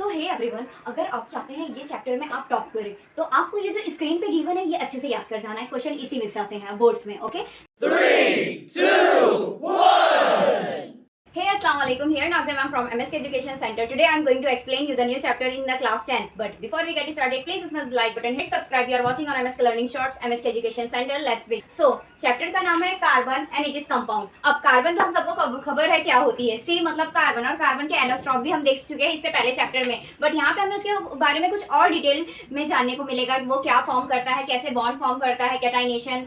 सो hey everyone, अगर आप चाहते हैं ये चैप्टर में आप टॉप करें तो आपको ये जो स्क्रीन पे गिवन है ये अच्छे से याद कर जाना है। क्वेश्चन इसी में से आते हैं बोर्ड्स में। Okay 3, 2, 1. Hey, assalamu alaikum. Here Nazim, I'm from MSK Education Center. Today I'm going to explain you the new chapter in the class 10th. But before we get started, please smash the like button, hit subscribe. You are watching on MSK Learning Shorts, MSK Education Center. Let's begin. So chapter का नाम है carbon and it is compound. अब carbon तो हम सबको खबर है क्या होती है, सी मतलब कार्बन, और कार्बन के एलोस्ट्रॉप भी हम देख चुके हैं इससे पहले चैप्टर में। बट यहाँ पे हमें उसके बारे में कुछ और डिटेल में जानने को मिलेगा। वो क्या फॉर्म करता है, कैसे बॉन्ड फॉर्म करता है, कैटाइनेशन,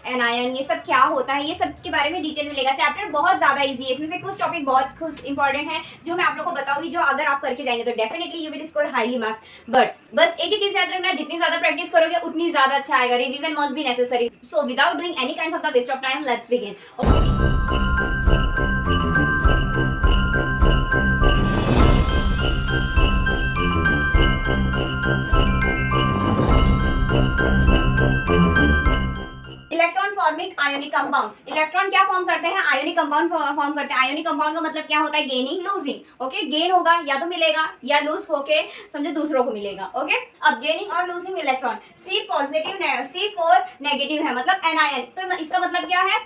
एनायन, ये सब क्या होता है, ये सब के बारे में डिटेल मिलेगा। चैप्टर बहुत ज्यादा इजी है, इसमें से कुछ टॉपिक बहुत कुछ इंपॉर्टेंट है जो मैं आप लोगों को बताऊंगी, जो अगर आप करके जाएंगे तो definitely you will score highly marks. But बस एक ही चीज याद रखना, जितनी ज्यादा प्रैक्टिस करोगे उतनी ज्यादा अच्छा आएगा। Revision must be necessary. So without doing any kind of the waste of time, let's begin. Electron forming ionic compound. Electron क्या फॉर्म करते हैं? आयोनिक कंपाउंड फॉर्म करते हैं। आयोनिक कंपाउंड का मतलब क्या होता है? Gaining, losing. ओके, गेन होगा या तो मिलेगा या लूज होके समझो दूसरों को मिलेगा। ओके, अब गेनिंग और लूजिंग इलेक्ट्रॉन, सी पॉजिटिव, C4 नेगेटिव है, मतलब एनायन। तो इसका मतलब क्या है?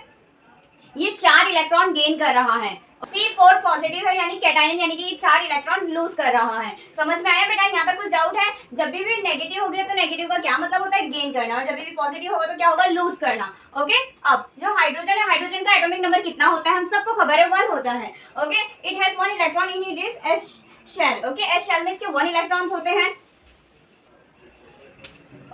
ये 4 इलेक्ट्रॉन गेन कर रहा है। C4 पॉजिटिव है यानी कैटायन, यानी कि ये 4 इलेक्ट्रॉन लूज कर रहा है। समझ में आया बेटा? यहाँ पे कुछ डाउट है? जब भी नेगेटिव हो गया तो नेगेटिव का क्या मतलब होता है? गेन करना। और जब भी पॉजिटिव होगा तो क्या होगा? लूज करना। ओके, अब जो हाइड्रोजन है, हाइड्रोजन का एटॉमिक नंबर कितना होता है? हम सबको खबर है, 1 होता है। Okay, it has 1 electron in its S shell. Okay, S shell में इसके 1 इलेक्ट्रॉन्स होते हैं।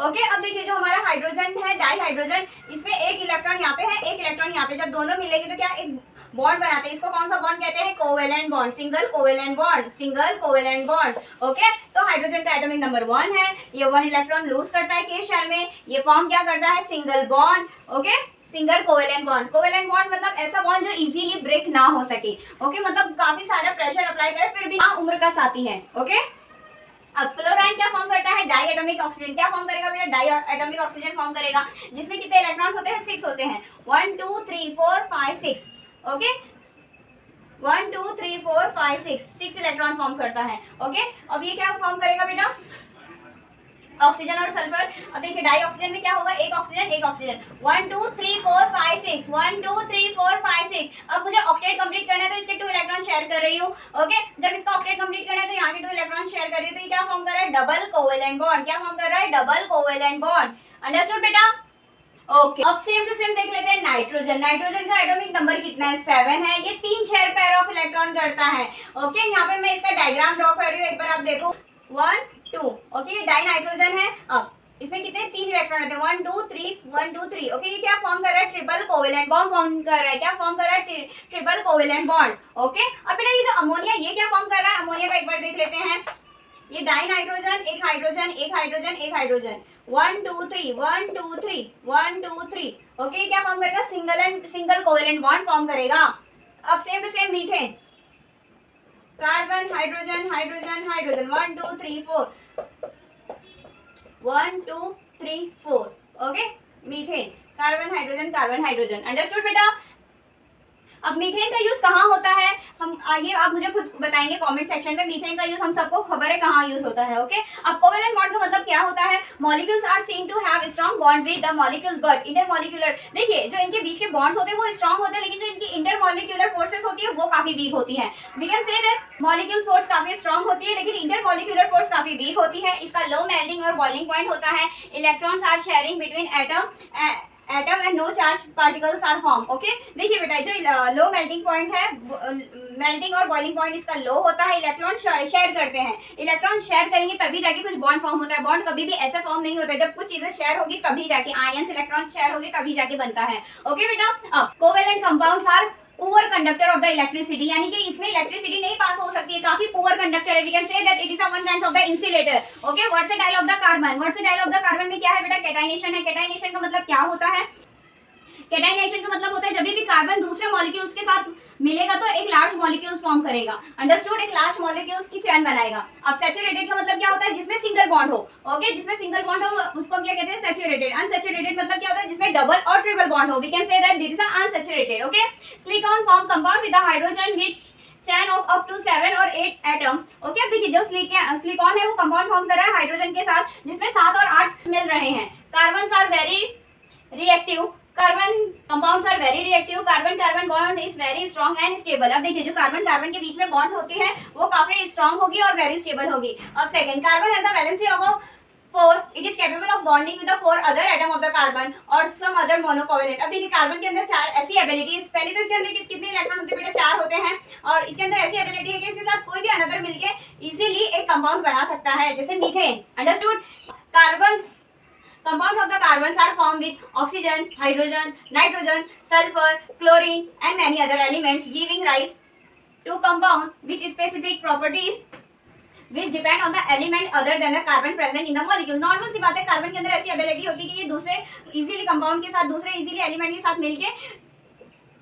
ओके, अब देखिए जो हमारा हाइड्रोजन है, डाई हाइड्रोजन, इसमें 1 इलेक्ट्रॉन यहाँ पे है, 1 इलेक्ट्रॉन यहाँ पे। जब दोनों मिलेंगे तो क्या एक बॉन्ड बनाते हैं। इसको कौन सा बॉन्ड कहते हैं? Covalent bond, single covalent bond, single covalent bond. Okay, तो हाइड्रोजन का एटॉमिक नंबर 1 है, ये 1 इलेक्ट्रॉन लूज करता है के शेल में, ये फॉर्म क्या करता है? Single bond. Okay, single covalent bond. Covalent bond मतलब ऐसा बॉन्ड जो इजीली ब्रेक ना हो सके। ओके, मतलब काफी सारा प्रेशर अप्लाई करे फिर भी ना उम्र का साथी है। ओके, अब फ्लोराइन क्या फॉर्म करता है? Diatomic oxygen. क्या फॉर्म करेगा बेटा? डाई एटॉमिक ऑक्सीजन फॉर्म करेगा, जिसमें कितने इलेक्ट्रॉन होते हैं? 6 होते हैं। 1 2 3 4 5 6। ओके, 1 2 3 4 5 6 इलेक्ट्रॉन फॉर्म करता है। ओके, अब ये क्या फॉर्म करेगा बेटा? ऑक्सीजन और सल्फर। अब देखिए डाई ऑक्सीजन में क्या होगा? एक ऑक्सीजन, एक ऑक्सीजन। 1 2 3 4 5 6, 1 2 3 4 5 6। अब मुझे ऑक्टेट कंप्लीट करना है तो इसके 2 इलेक्ट्रॉन शेयर कर रही हूँ। ओके, जब इसका ऑक्टेट कंप्लीट करना है तो यहाँ के 2 इलेक्ट्रॉन शेयर कर रही हूँ, तो ये क्या फॉर्म कर रहा है? Double covalent bond. क्या फॉर्म कर रहा है? Double covalent bond. अंडरस्टूड बेटा? ओके, अब सेम टू सेम देख लेते हैं नाइट्रोजन। नाइट्रोजन का एटॉमिक नंबर कितना है? 7 है। ये 3 शेयर पेयर ऑफ इलेक्ट्रॉन करता है। ओके, यहाँ पे मैं इसका डायग्राम ड्रॉ कर रही हूँ, एक बार आप देखो। 1 2। ओके, ये डाई नाइट्रोजन है। अब इसमें कितने? 3 इलेक्ट्रॉन होते हैं। 1 2 3 1 2 3। ओके, ये क्या फॉर्म कर रहा है? ट्रिपल कोवेलेंट बॉन्ड फॉर्म कर रहा है। क्या फॉर्म कर रहा है? Triple covalent bond. ओके, अब बेटा ये जो अमोनिया, ये क्या फॉर्म कर रहा है? अमोनिया का एक बार देख लेते हैं। ये डाई नाइट्रोजन, एक हाइड्रोजन, एक हाइड्रोजन, एक हाइड्रोजन। 1 2 3 1 2 3 1 2 3। ओके, क्या फॉर्म करेगा? सिंगल कोवेलेंट बॉन्ड फॉर्म करेगा। अब same to same methane, carbon, hydrogen, hydrogen, hydrogen. 1 2 3 4, 1 2 3 4। Okay, methane, carbon hydrogen, carbon hydrogen. Understood बेटा? अब मीथेन का यूज कहाँ होता है? हम आइए आप मुझे खुद बताएंगे कमेंट सेक्शन में। मीथेन का यूज हम सबको खबर है कहाँ यूज होता है। ओके, अब कोवेलेंट बॉन्ड का मतलब क्या होता है? Molecules are seen to have strong bond with the molecule but intermolecular. देखिए जो इनके बीच के बॉन्ड्स होते हैं वो स्ट्रांग होते हैं, लेकिन जो इनकी इंटरमॉलिक्यूलर फोर्सेस होती है वो काफी वीक होती है। We can say that molecule force काफी स्ट्रांग होती है लेकिन इंटरमॉलिक्यूलर फोर्स काफी वीक होती है। इसका लो मेल्टिंग और बॉइलिंग पॉइंट होता है। Electrons are sharing between atom and no charge particles are form. Okay, देखिए बेटा जो लो मेल्टिंग पॉइंट है, मेल्टिंग और बॉइलिंग पॉइंट इसका लो होता है। इलेक्ट्रॉन शेयर करते हैं, इलेक्ट्रॉन शेयर करेंगे तभी जाके कुछ बॉन्ड फॉर्म होता है। बॉन्ड कभी भी ऐसा फॉर्म नहीं होता है, जब कुछ चीजें शेयर होगी तभी जाके, आयंस इलेक्ट्रॉन शेयर होगी तभी जाके बनता है। ओके बेटा, अब covalent compounds are poor conductor of the electricity, यानी कि इसमें इलेक्ट्रिसिटी नहीं पास हो सकती है, काफी पुअर कंडक्टर है। We can say that it is a one kind of the insulator. Okay, versatile of the carbon. Versatile of the carbon में क्या है बेटा? कैटाइनेशन है। कैटाइनेशन का मतलब क्या होता है? कैटाइनेशन का मतलब होता है जब भी कार्बन दूसरे मॉलिक्यूल्स के साथ मिलेगा तो एक लार्ज मॉलिक्यूल्स फॉर्म करेगा। अंडरस्टूड? एक लार्ज मॉलिक्यूल्स की चेन बनाएगा। अब सैचुरेटेड का मतलब क्या होता है? जिसमें सिंगल बॉन्ड हो। ओके, जिसमें सिंगल बॉन्ड हो उसको हम क्या कहते हैं? सैचुरेटेड। अनसैचुरेटेड मतलब क्या होता है? जिसमें डबल और ट्रिपल बॉन्ड हो। We can say that this is unsaturated. Okay, silicon form compound with the hydrogen which chain of up to 7 और 8 एटम्स। ओके, अब देखिए जो सिलिकॉन है वो कंपाउंड फॉर्म कर रहा है हाइड्रोजन के साथ, जिसमें 7 और 8 मिल रहे हैं। Carbon are very reactive, carbon compounds are very reactive, carbon carbon bond is very strong and stable. अब देखिए जो कार्बन कार्बन के बीच में बॉन्ड्स होती है वो काफी स्ट्रॉन्ग होगी और वेरी स्टेबल होगी। अब second, carbon has the valency of 4, it is capable of bonding with the 4 other atom of the carbon और सम अदर मोनोकोवेलेंट। अब देखिए कार्बन के अंदर 4 ऐसी एबिलिटीज, पहले तो इसके अंदर कितने इलेक्ट्रॉन होते हैं बेटा, 4 होते हैं, और इसके अंदर ऐसी एबिलिटी है कि इसके साथ कोई भी अनदर मिलके इजीली एक कंपाउंड बना सकता है, जैसे methane. Understood? Carbon compounds of the carbons are formed with oxygen, hydrogen, nitrogen, sulfur, chlorine and many other elements, giving rise to compound with specific properties which depend on the element other than the carbon present in the molecule। Normal सी बात है, carbon के अंदर ऐसी ability होती है कि ये दूसरे इजीली कंपाउंड के साथ, दूसरे इजीली एलिमेंट के साथ मिलके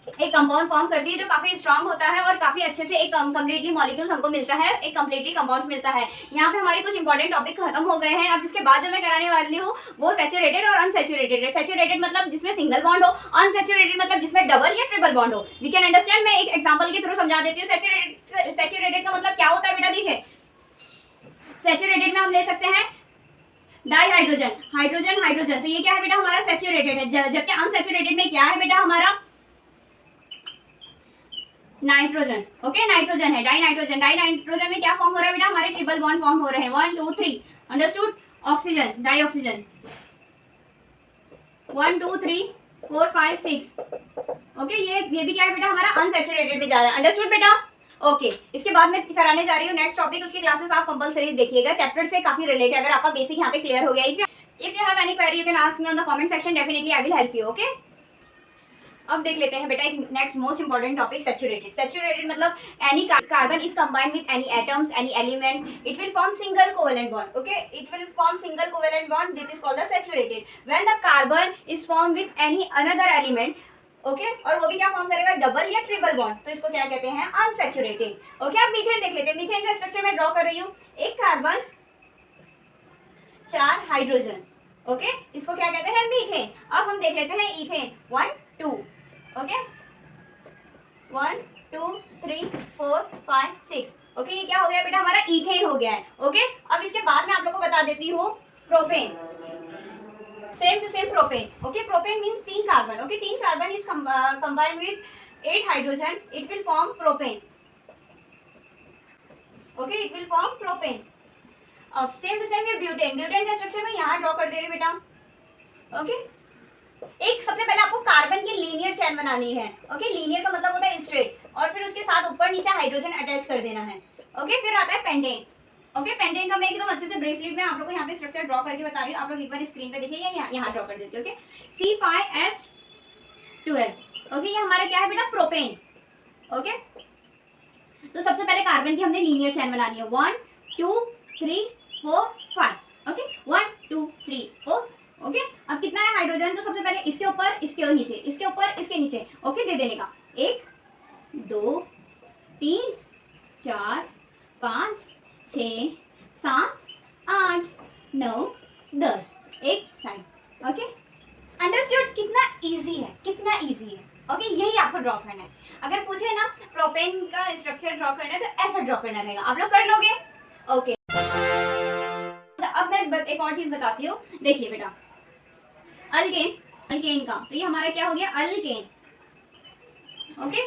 एक कंपाउंड फॉर्म करती है जो काफी स्ट्रांग होता है और काफी अच्छे से एक कंप्लीटली मॉलिक्यूल्स हमको मिलता है, एक कंप्लीटली कंपाउंड्स मिलता है। यहाँ पे हमारे कुछ इंपॉर्टेंट टॉपिक खत्म हो गए हैं। अब इसके बाद जो मैं कराने वाली हूँ वो सैचुरेटेड और अनसैचुरेटेड है। सैचुरेटेड मतलब जिसमें सिंगल बॉन्ड हो, अनसैचुरेटेड मतलब जिसमें डबल या ट्रिपल बॉन्ड हो। वी कैन अंडरस्टैंड, मैं एक एग्जांपल के थ्रू समझा देती हूँ। सैचुरेटेड का मतलब क्या होता है बेटा, देखिए सैचुरेटेड में हम ले सकते हैं डाई हाइड्रोजन, हाइड्रोजन हाइड्रोजन, तो ये क्या है बेटा हमारा सैचुरेटेड है। जबकि अनसैचुरेटेड में क्या है बेटा हमारा नाइट्रोजन। ओके, नाइट्रोजन है, डाई नाइट्रोजन। डाई नाइट्रोजन में क्या फॉर्म हो रहा है बेटा, हमारे ट्रिपल बॉन्ड फॉर्म हो रहे हैं, 1 2 3। Understood? Oxygen, dioxygen, 1 2 3 4 5 6। Okay, ये भी क्या है बेटा हमारा अनसैचुरेटेड में जा रहा है। अंडरस्टूड बेटा? ओके, इसके बाद मैं कराने जा रही हूँ नेक्स्ट टॉपिक। उसकी क्लासेस आप कंपलसरी देखिएगा, चैप्टर से काफी रिलेटेड है। अगर आपका बेसिक यहाँ पे क्लियर हो गया, if you have any query you can ask me on the comment section, definitely I will help you. Okay, अब देख लेते हैं बेटा एक next most important topic, saturated. Saturated मतलब any carbon is combined with any atoms, any elements, it will form single covalent bond. Okay, it will form single covalent bond, this is called the saturated. When the carbon is form with any another element, okay, और वो भी क्या form करेगा, double या triple bond, तो इसको क्या कहते हैं, अनसैचुरेटेड। ओके, अब मीथेन देख लेते हैं। मीथेन का स्ट्रक्चर मैं ड्रॉ कर रही हूँ, एक कार्बन 4 हाइड्रोजन। ओके, इसको क्या कहते हैं, मीथेन। अब हम देख लेते हैं इथेन, 1 2। ओके, 1 2 3 4 5 6। ओके, ये क्या हो गया बेटा हमारा इथेन हो गया है। ओके, अब इसके बाद मैं आप लोगों को बता देती हूँ propane, same to same propane. Okay, propane means 3 carbon. Okay, 3 carbon is combined with 8 hydrogen, it will form propane. Okay, it will form propane. अब सेम टू सेम ये ब्यूटेन, ब्यूटेन का स्ट्रक्चर मैं यहाँ ड्रॉ कर दे रही हूँ बेटा। Okay, एक सबसे पहले आपको कार्बन की लीनियर चेन बनानी है। ओके, लीनियर का मतलब होता है स्ट्रेट, और फिर उसके साथ ऊपर नीचे हाइड्रोजन अटैच कर देना है। ओके, फिर आता है पेंटेन। ओके, पेंटेन का मैं एकदम अच्छे से ब्रीफली में आप लोगों को यहाँ पे स्ट्रक्चर ड्रॉ करके बता रही हूँ। आप लोग एक बार स्क्रीन पे देखिए, या यहाँ ड्रॉ कर देते हो। Okay, C5H12। ओके, ये हमारा क्या है बेटा, प्रोपेन। ओके, तो सबसे पहले कार्बन की हमने लीनियर चेन बनानी है, 1 2 3 4 5। ओके, 1 2 3 4। ओके, अब कितना है हाइड्रोजन, तो सबसे पहले इसके ऊपर, इसके नीचे, इसके ऊपर, इसके नीचे। ओके, दे देने का 1 2 3 4 5 6 7 8 9 10, एक साइड। Okay, understood? कितना इजी है, कितना इजी है। ओके, यही आपको ड्रॉ करना है। अगर पूछे ना प्रोपेन का स्ट्रक्चर ड्रॉ करना है तो ऐसा ड्रॉ करना रहेगा, आप लोग कर लोगे। ओके, अब मैं एक और चीज बताती हूँ, देखिए बेटा अल्केन, अल्केन का, तो ये हमारा क्या हो गया, अल्केन। ओके,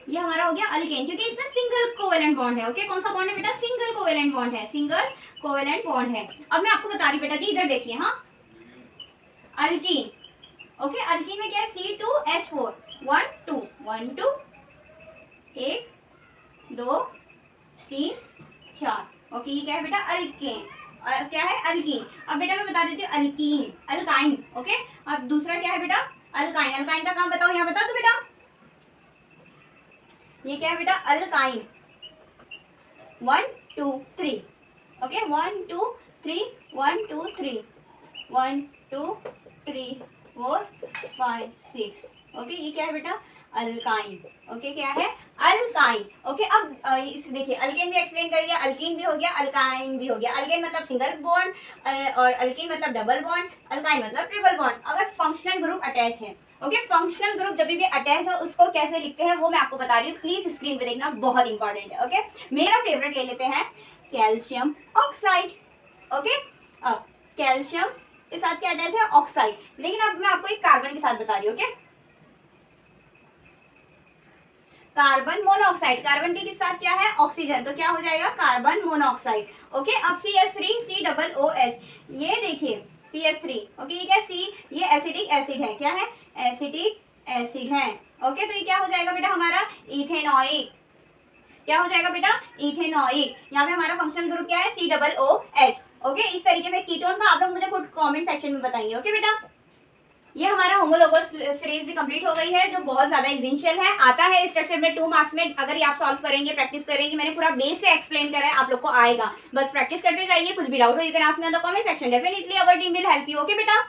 ये हमारा हो गया अल्केन, क्योंकि इसमें सिंगल कोवेलेंट बॉन्ड है। ओके, कौन सा बॉन्ड है बेटा, सिंगल कोवेलेंट बॉन्ड है, सिंगल कोवेलेंट बॉन्ड है। अब मैं आपको बता रही बेटा जी, इधर देखिए, हाँ अल्कीन। ओके, अल्कीन में क्या है, C2H4, 1 2 1 2 1 2 3 4। ओके, ये क्या है बेटा, अल्केन। क्या है, अल्कीन। अब बेटा मैं बता देती हूँ अल्कीन, अल्काइन। ओके, अब दूसरा क्या है बेटा, अल्काइन। अल्काइन का काम बताओ, यहाँ बता दो बेटा, ये क्या है बेटा, अल्काइन, 1 2 3। ओके, 1 2 3 1 2 3 1 2 3 4 5 6। ओके, ये क्या है बेटा, अल्काइन। ओके, क्या है, अल्काइन। ओके, अब इस देखिए अल्केन भी एक्सप्लेन कर दिया, अल्कीन भी हो गया, अल्काइन भी हो गया। अल्केन मतलब सिंगल बॉन्ड और अल्कीन मतलब डबल बॉन्ड, अल्काइन मतलब ट्रिपल बॉन्ड, अगर फंक्शनल ग्रुप अटैच है। ओके, फंक्शनल ग्रुप जब भी अटैच हो उसको कैसे लिखते हैं वो मैं आपको बता रही हूँ, प्लीज स्क्रीन पे देखना, बहुत इंपॉर्टेंट है। ओके, मेरा फेवरेट ले लेते हैं कैल्शियम ऑक्साइड। ओके, अब कैल्शियम के साथ क्या अटैच है, ऑक्साइड, लेकिन अब मैं आपको एक कार्बन के साथ बता रही हूँ। ओके, कार्बन मोनोऑक्साइड, कार्बन के साथ क्या है, ऑक्सीजन, तो क्या हो जाएगा कार्बन मोनोऑक्साइड। ओके, अब CH3 COOH, ये देखिए CH3, ओके, ये क्या ये एसिडिक एसिड है, क्या है, एसिडिक एसिड है। ओके, तो ये क्या हो जाएगा बेटा हमारा इथेनॉइक, क्या हो जाएगा बेटा इथेनॉइक। यहाँ पे हमारा फंक्शनल ग्रुप क्या है, COOH। ओके, इस तरीके से कीटोन का आप लोग मुझे खुद कमेंट सेक्शन में बताइए। ओके बेटा, ये हमारा होमोलोगस सीरीज भी कंप्लीट हो गई है, जो बहुत ज्यादा एसेंशियल है, आता है स्ट्रक्चर में 2 मार्क्स में। अगर ये आप सॉल्व करेंगे, प्रैक्टिस करेंगे, मैंने पूरा बेस से एक्सप्लेन करा है, आप लोग को आएगा, बस प्रैक्टिस करते जाइए। कुछ भी डाउट हो you can ask me on the comment section, definitely our team will help you. Okay बेटा,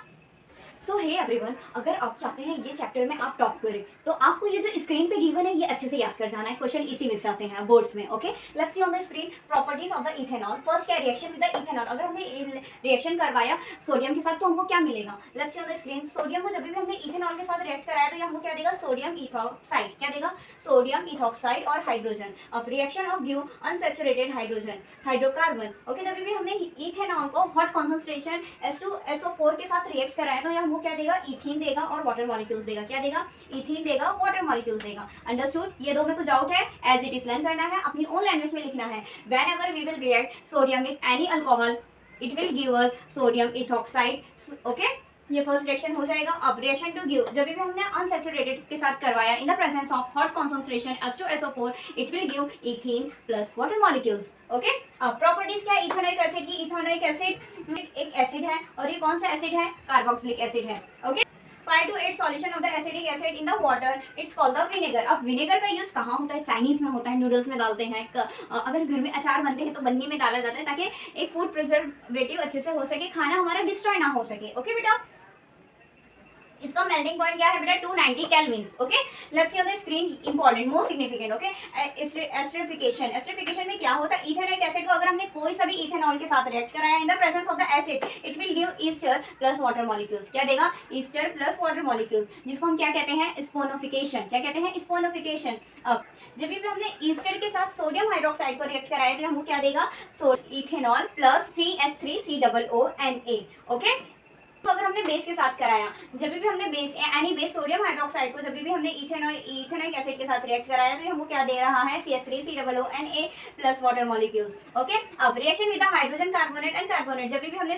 सो हे एवरीवन, अगर आप चाहते हैं ये चैप्टर में आप टॉप करें तो आपको ये जो स्क्रीन पे गिवन है ये अच्छे से याद कर जाना है, क्वेश्चन इसी में से आते हैं बोर्ड्स में। Okay, let's see on the screen properties of the ethanol. First क्या, रिएक्शन विद द इथेनॉल, अगर हमने रिएक्शन करवाया सोडियम के साथ तो हमको क्या मिलेगा, let's see on the screen. Sodium को जब भी हमने इथेनॉल के साथ रिएक्ट कराया तो ये हमको क्या देगा, सोडियम इथॉक्साइड, क्या देगा, सोडियम इथॉक्साइड और हाइड्रोजन। अब reaction of give unsaturated hydrogen, hydrocarbon. Okay, जब भी हमने इथेनॉल को हॉट कॉन्सेंट्रेशन H2SO4 के साथ रिएक्ट कराया तो ये हमको क्या देगा, इथीन देगा और वाटर मॉलिक्यूल्स देगा, क्या देगा, इथीन देगा, वाटर मॉलिक्यूल्स देगा। अंडरस्टूड, ये दो में कुछ डाउट है, एज इट इज लर्न करना है, अपनी ओन लैंग्वेज में लिखना है। Whenever we will react sodium with any alcohol it will give us sodium ethoxide. Okay, ये फर्स्ट रिएक्शन हो जाएगा। अब रिएक्शन टू गिव, जब भी हमने अनसैचुरेटेड के साथ करवाया in the presence of hot concentration H2SO4 it will give ethene plus water molecules. Okay, अब प्रॉपर्टीज क्या है इथेनोइक एसिड की, इथेनोइक एसिड एक एसिड है और ये कौन सा एसिड है, कार्बोक्सिलिक एसिड है। Okay, 5 to 8 solution of the acetic acid in the water, it's called the vinegar। अब विनेगर का यूज कहाँ होता है, चाइनीज में होता है, नूडल्स में डालते हैं, अगर घर में अचार बनते हैं तो बन्नी में डाला जाता है ताकि एक फूड प्रिजर्वेटिव अच्छे से हो सके, खाना हमारा डिस्ट्रॉय ना हो सके। ओके बेटा, इसका मेल्टिंग पॉइंट क्या है बेटा, 290 kelvins. Okay, let's see on the screen, important most significant. Okay, esterification, esterification में क्या होता है, इथेनोइक एसिड को अगर हमने कोई सा भी इथेनॉल के साथ रिएक्ट कराया in the presence of the acid it will give Easter plus water molecules, क्या देगा, ईस्टर प्लस वाटर मॉलिक्यूल्स, जिसको हम क्या कहते हैं, स्पोनिफिकेशन, क्या कहते हैं, स्पोनिफिकेशन। अब जब भी हमने ईस्टर के साथ सोडियम हाइड्रोक्साइड को रिएक्ट कराया तो हमको क्या देगा, इथेनॉल प्लस CH3COONA। ओके, तो अगर हमने बेस के साथ कराया, जब भी हमने base any base sodium hydroxide को जब भी हमने इथेनोइक एसिड के साथ रिएक्ट कराया तो हमको क्या दे रहा है, CH3COONA plus water molecules. Okay, अब reaction with hydrogen carbonate and carbonate, जब भी हमने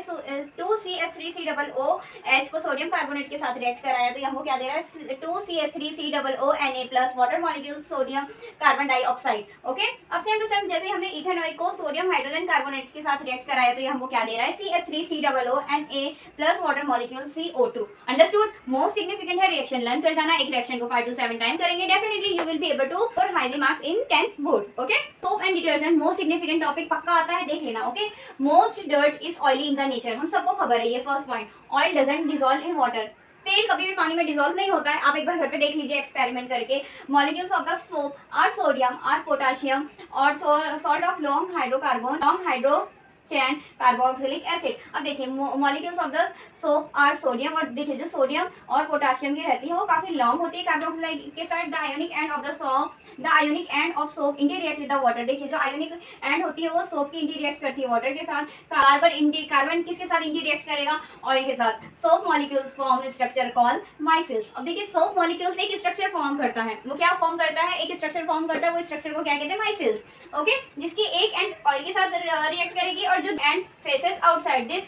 2CH3COOH को सोडियम कार्बोनेट के साथ रिएक्ट कराया तो हमको क्या दे रहा है, 2CH3COONA plus water molecules sodium carbon dioxide. Okay, अब सेम टू सेम जैसे हमने इथेनोइक को सोडियम हाइड्रोजन कार्बोनेट के साथ रिएक्ट कराया तो हमको क्या दे रहा है, CH3COONA plus water molecule CO2। Understood, most significant है, रिएक्शन लर्न कर जाना, एक रिएक्शन को 5 to 7 टाइम करेंगे, definitely you will be able to score highly marks in 10th board. Okay, soap and detergent most significant topic पक्का आता है, देख लेना। Okay, most dirt is oily in the nature, हम सबको खबर है ये first point. Oil doesn't dissolve in water, तेल कभी भी पानी में डिसॉल्व नहीं होता है, आप एक बार घर पे देख लीजिए एक्सपेरिमेंट करके। Molecules of the soap are sodium, or potassium और salt of long hydrocarbon, long hydro chain carboxylic acid. अब देखिए molecules of the soap are sodium, और देखिए जो सोडियम और पोटाशियम की रहती है वो काफी लॉन्ग होती है कार्बोक्सिलिक के साथ। The ionic end of the soap, the ionic end of soap interact with the water, देखिए जो आयोनिक एंड होती है वो सोप की इंटररिएक्ट करती है वाटर के साथ। कार्बन किसके साथ इंटररिएक्ट करेगा, ऑयल के साथ। Soap molecules form structure called micelles. अब देखिए सोप मॉलिक्यूल्स एक स्ट्रक्चर फॉर्म करता है, वो क्या फॉर्म करता है, एक स्ट्रक्चर फॉर्म करता है, वो स्ट्रक्चर को क्या कहते हैं, माइसिल्स। ओके, जिसकी एक एंड ऑयल के साथ रिएक्ट करेगी और जो and faces outside this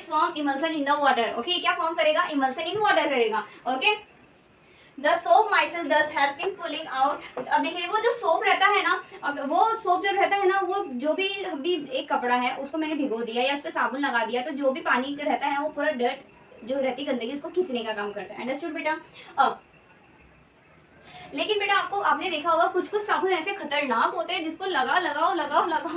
form emulsion in the water. Okay, क्या फॉर्म करेगा, इमल्सन इन वाटर करेगा। ओके, द सोप माइसिल दस हेल्प इन पुलिंग आउट। अब देखिए वो जो सोप रहता है ना, वो सोप जो रहता है ना, वो जो भी एक कपड़ा है उसको मैंने भिगो दिया या उस पर साबुन लगा दिया तो जो भी पानी रहता है ना वो पूरा डर्ट जो रहती है गंदगी उसको खींचने का काम करता है। अंडरस्टूड बेटा। अब लेकिन बेटा आपने देखा होगा कुछ साबुन ऐसे खतरनाक होते हैं जिसको लगाओ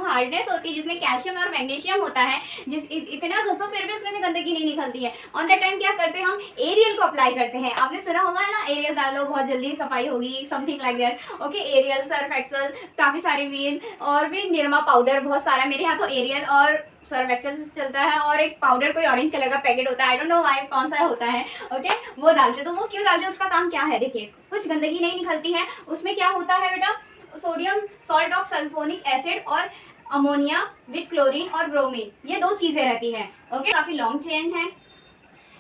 हार्डनेस होती है, जिसमें कैल्शियम और मैग्नीशियम होता है, इतना घसो फिर भी उसमें से गंदगी नहीं निकलती है। ऑन दैट टाइम क्या करते हैं, हम एरियल को अप्लाई करते हैं। आपने सुना होगा ना, एरियल डालो बहुत जल्दी सफाई होगी, something like that. Okay, Ariel, Surf Excel, काफी सारे व्हील और भी निरमा पाउडर बहुत सारा, मेरे यहाँ तो एरियल और सर्फ एक्सेल से चलता है, और एक पाउडर कोई ऑरेंज कलर का पैकेट होता है, आई डोंट नो व्हाई कौन सा होता है, ओके, वो डालते हैं। तो वो क्यों डालते हैं, उसका काम क्या है, देखिए कुछ गंदगी नहीं निकलती है। उसमें क्या होता है बेटा, sodium salt of sulphonic acid और अमोनिया विद क्लोरीन और ब्रोमीन, ये 2 चीजें रहती हैं, ओके। काफी लॉन्ग चेन है,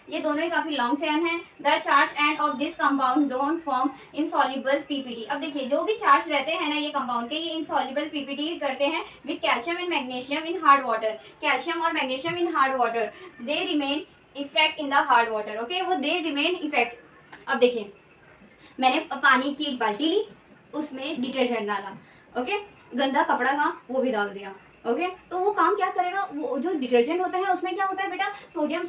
ये दोनों ही काफी लॉन्ग चेन है। The charge end of this compound don't form insoluble PPT. अब देखिए जो भी चार्ज रहते हैं ना ये कंपाउंड के, ये इनसॉल्युबल पीपीटी करते हैं with calcium and magnesium in hard water. Calcium और magnesium in hard water, they remain effect in the hard water, okay, वो दे रिमेन इफेक्ट। अब देखिए मैंने पानी की एक बाल्टी ली, उसमें डिटर्जेंट डाला, ओके, गंदा कपड़ा था वो भी डाल दिया, ओके, तो वो काम क्या करेगा, वो जो डिटर्जेंट होता है उसमें क्या होता है बेटा, sodium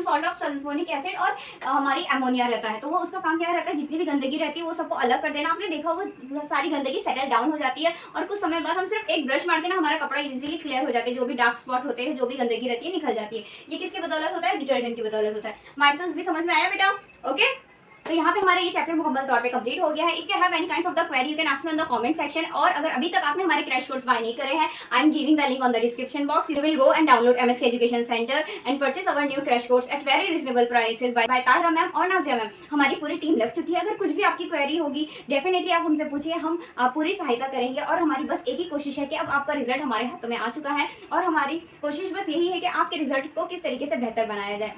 salt of sulphonic acid और हमारी अमोनिया रहता है। तो वो उसका काम क्या रहता है, जितनी भी गंदगी रहती है वो सबको अलग कर देना। आपने देखा वो सारी गंदगी सेटल डाउन हो जाती है, और कुछ समय बाद हम सिर्फ एक ब्रश मारते ना हमारा कपड़ा इजीली क्लियर हो जाता है, जो भी डार्क स्पॉट होते हैं, जो भी गंदगी रहती है निकल जाती है। ये किसकी बदौलत होता है, डिटर्जेंट की बदौलत होता है। माय सेंस भी समझ में आया बेटा, ओके। तो यहाँ पे हमारा ये चैप्टर मुकम्मल तौर पे कंप्लीट हो गया है। If you have any kinds of the query you can ask me on the comment section. और अगर अभी तक आपने हमारे क्रैश कोर्स बाय नहीं करे हैं, I am giving the link on the description box. You will go and download MSK education centre and purchase our new crash course at very reasonable prices by Tahira ma'am और Nazia ma'am. हमारी पूरी team लग चुकी है। अगर कुछ भी आपकी क्वेरी होगी डेफिनेटली आप हमसे पूछिए, हम पूरी सहायता करेंगे। और हमारी बस एक ही कोशिश है कि अब आपका रिजल्ट हमारे हाथों में आ चुका है, और हमारी कोशिश बस यही है कि आपके रिजल्ट को किस तरीके से बेहतर बनाया जाए।